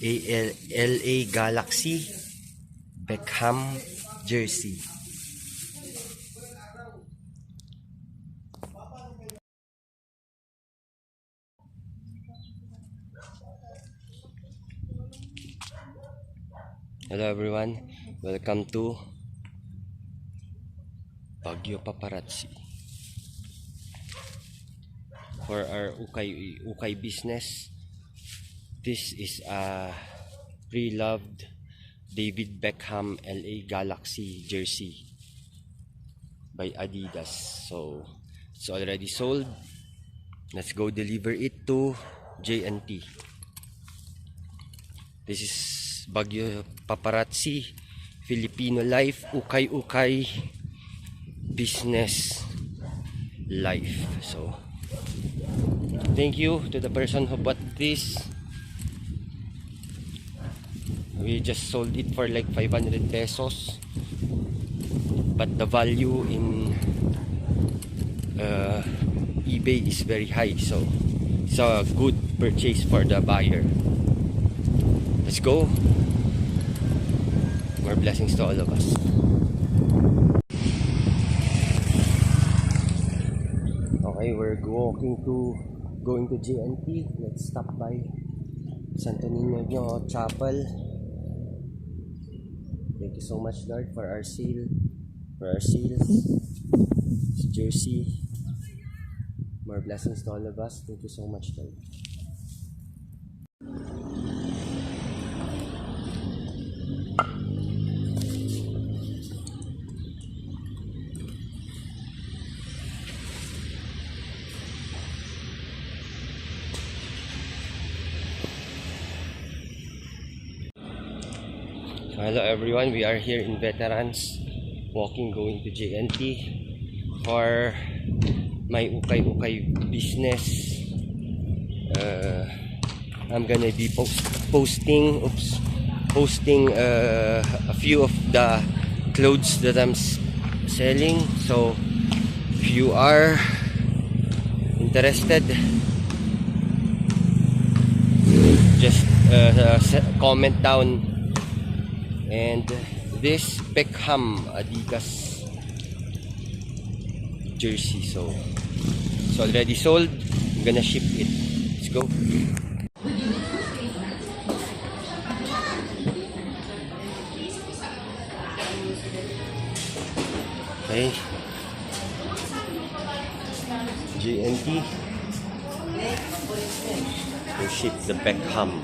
LA Galaxy Beckham jersey. Hello everyone, welcome to Baguio Paparazzi. For our ukay business, this is a pre-loved David Beckham LA Galaxy jersey by Adidas. So it's already sold. Let's go deliver it to JNT. This is Baguio Paparazzi Filipino Life Ukay Business Life. So thank you to the person who bought this. We just sold it for like 500 pesos, but the value in eBay is very high, so it's a good purchase for the buyer. Let's go. More blessings to all of us. Okay, we're going to JNT. Let's stop by Santo Niño Chapel. Thank you so much, Lord, for our sales. This jersey. More blessings to all of us. Thank you so much, Lord. Hello everyone, we are here in Veterans, going to JNT for my ukay business. I'm gonna be posting a few of the clothes that I'm selling. So if you are interested, just comment down. And this Beckham Adidas jersey, so it's already sold. I'm gonna ship it. Let's go. Okay, JNT to ship the Beckham.